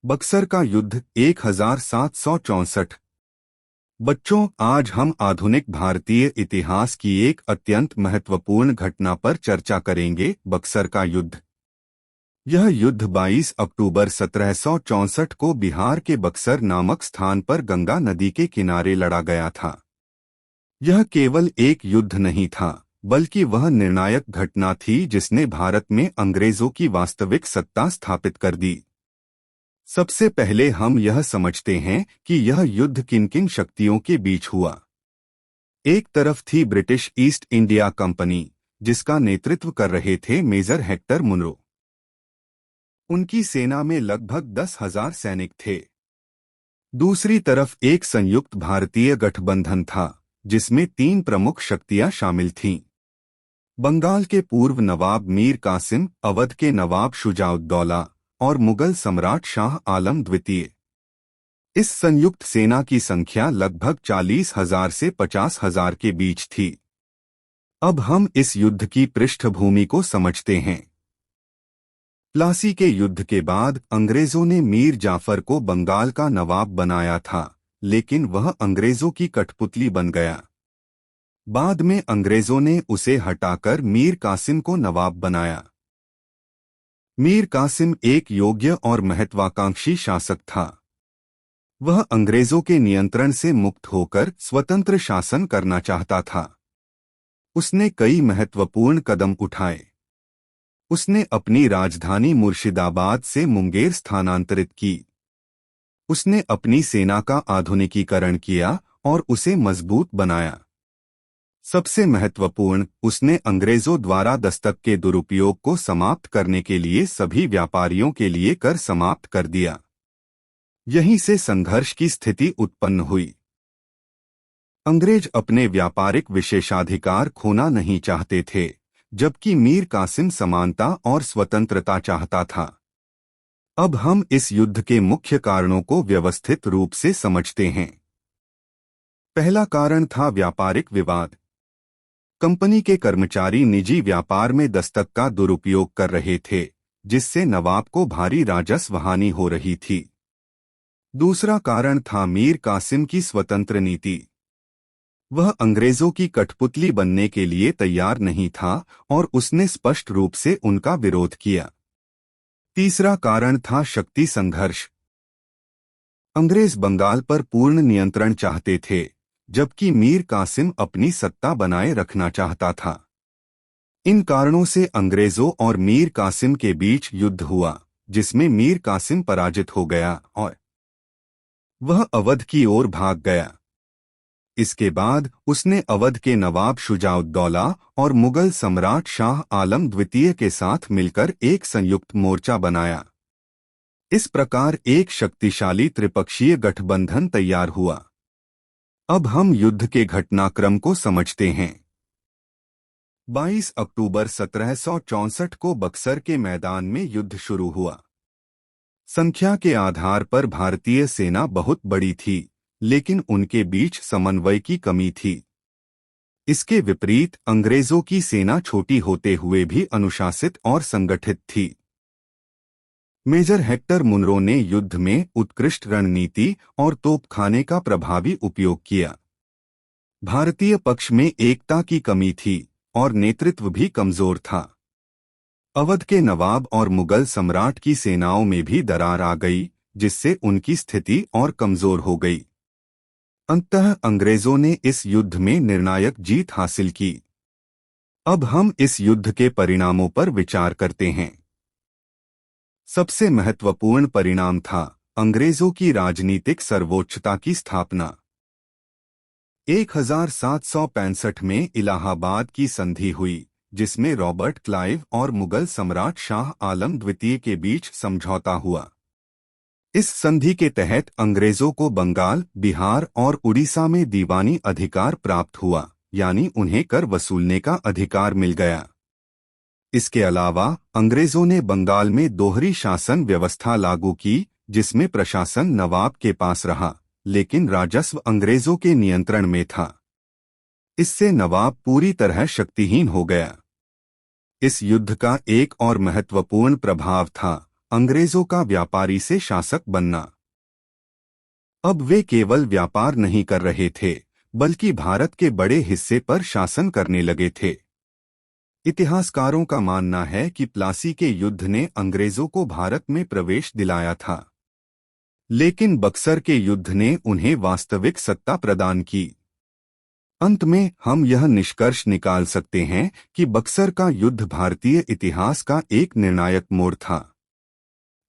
बक्सर का युद्ध 1764। बच्चों, आज हम आधुनिक भारतीय इतिहास की एक अत्यंत महत्वपूर्ण घटना पर चर्चा करेंगे, बक्सर का युद्ध। यह युद्ध 22 अक्टूबर 1764 को बिहार के बक्सर नामक स्थान पर गंगा नदी के किनारे लड़ा गया था। यह केवल एक युद्ध नहीं था, बल्कि वह निर्णायक घटना थी जिसने भारत में अंग्रेजों की वास्तविक सत्ता स्थापित कर दी। सबसे पहले हम यह समझते हैं कि यह युद्ध किन किन शक्तियों के बीच हुआ। एक तरफ थी ब्रिटिश ईस्ट इंडिया कंपनी, जिसका नेतृत्व कर रहे थे मेजर हेक्टर मुनरो। उनकी सेना में लगभग 10,000 सैनिक थे। दूसरी तरफ एक संयुक्त भारतीय गठबंधन था, जिसमें 3 प्रमुख शक्तियां शामिल थीं। बंगाल के पूर्व नवाब मीर कासिम, अवध के नवाब शुजाउद्दौला और मुगल सम्राट शाह आलम द्वितीय। इस संयुक्त सेना की संख्या लगभग 40,000 से 50,000 के बीच थी। अब हम इस युद्ध की पृष्ठभूमि को समझते हैं। प्लासी के युद्ध के बाद अंग्रेजों ने मीर जाफर को बंगाल का नवाब बनाया था, लेकिन वह अंग्रेजों की कठपुतली बन गया। बाद में अंग्रेजों ने उसे हटाकर मीर कासिम को नवाब बनाया। मीर कासिम एक योग्य और महत्वाकांक्षी शासक था। वह अंग्रेजों के नियंत्रण से मुक्त होकर स्वतंत्र शासन करना चाहता था। उसने कई महत्वपूर्ण कदम उठाए। उसने अपनी राजधानी मुर्शिदाबाद से मुंगेर स्थानांतरित की। उसने अपनी सेना का आधुनिकीकरण किया और उसे मजबूत बनाया। सबसे महत्वपूर्ण, उसने अंग्रेजों द्वारा दस्तक के दुरुपयोग को समाप्त करने के लिए सभी व्यापारियों के लिए कर समाप्त कर दिया। यहीं से संघर्ष की स्थिति उत्पन्न हुई। अंग्रेज अपने व्यापारिक विशेषाधिकार खोना नहीं चाहते थे, जबकि मीर कासिम समानता और स्वतंत्रता चाहता था। अब हम इस युद्ध के मुख्य कारणों को व्यवस्थित रूप से समझते हैं। पहला कारण था व्यापारिक विवाद। कंपनी के कर्मचारी निजी व्यापार में दस्तक का दुरुपयोग कर रहे थे, जिससे नवाब को भारी राजस्व हानि हो रही थी। दूसरा कारण था मीर कासिम की स्वतंत्र नीति। वह अंग्रेजों की कठपुतली बनने के लिए तैयार नहीं था और उसने स्पष्ट रूप से उनका विरोध किया। तीसरा कारण था शक्ति संघर्ष। अंग्रेज बंगाल पर पूर्ण नियंत्रण चाहते थे, जबकि मीर कासिम अपनी सत्ता बनाए रखना चाहता था। इन कारणों से अंग्रेजों और मीर कासिम के बीच युद्ध हुआ, जिसमें मीर कासिम पराजित हो गया और वह अवध की ओर भाग गया। इसके बाद उसने अवध के नवाब शुजाउद्दौला और मुगल सम्राट शाह आलम द्वितीय के साथ मिलकर एक संयुक्त मोर्चा बनाया। इस प्रकार एक शक्तिशाली त्रिपक्षीय गठबंधन तैयार हुआ। अब हम युद्ध के घटनाक्रम को समझते हैं। 22 अक्टूबर 1764 को बक्सर के मैदान में युद्ध शुरू हुआ। संख्या के आधार पर भारतीय सेना बहुत बड़ी थी, लेकिन उनके बीच समन्वय की कमी थी। इसके विपरीत अंग्रेजों की सेना छोटी होते हुए भी अनुशासित और संगठित थी। मेजर हेक्टर मुनरो ने युद्ध में उत्कृष्ट रणनीति और तोपखाने का प्रभावी उपयोग किया। भारतीय पक्ष में एकता की कमी थी और नेतृत्व भी कमजोर था। अवध के नवाब और मुगल सम्राट की सेनाओं में भी दरार आ गई, जिससे उनकी स्थिति और कमजोर हो गई। अंततः अंग्रेजों ने इस युद्ध में निर्णायक जीत हासिल की। अब हम इस युद्ध के परिणामों पर विचार करते हैं। सबसे महत्वपूर्ण परिणाम था अंग्रेजों की राजनीतिक सर्वोच्चता की स्थापना। 1765 में इलाहाबाद की संधि हुई, जिसमें रॉबर्ट क्लाइव और मुगल सम्राट शाह आलम द्वितीय के बीच समझौता हुआ। इस संधि के तहत अंग्रेजों को बंगाल, बिहार और उड़ीसा में दीवानी अधिकार प्राप्त हुआ, यानी उन्हें कर वसूलने का अधिकार मिल गया। इसके अलावा अंग्रेजों ने बंगाल में दोहरी शासन व्यवस्था लागू की, जिसमें प्रशासन नवाब के पास रहा, लेकिन राजस्व अंग्रेजों के नियंत्रण में था। इससे नवाब पूरी तरह शक्तिहीन हो गया। इस युद्ध का एक और महत्वपूर्ण प्रभाव था अंग्रेजों का व्यापारी से शासक बनना। अब वे केवल व्यापार नहीं कर रहे थे, बल्कि भारत के बड़े हिस्से पर शासन करने लगे थे। इतिहासकारों का मानना है कि प्लासी के युद्ध ने अंग्रेजों को भारत में प्रवेश दिलाया था, लेकिन बक्सर के युद्ध ने उन्हें वास्तविक सत्ता प्रदान की। अंत में हम यह निष्कर्ष निकाल सकते हैं कि बक्सर का युद्ध भारतीय इतिहास का एक निर्णायक मोड़ था,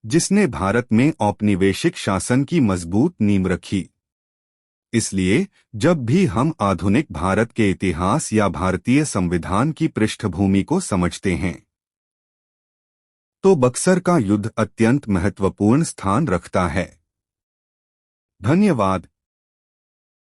जिसने भारत में औपनिवेशिक शासन की मजबूत नींव रखी। इसलिए जब भी हम आधुनिक भारत के इतिहास या भारतीय संविधान की पृष्ठभूमि को समझते हैं, तो बक्सर का युद्ध अत्यंत महत्वपूर्ण स्थान रखता है। धन्यवाद।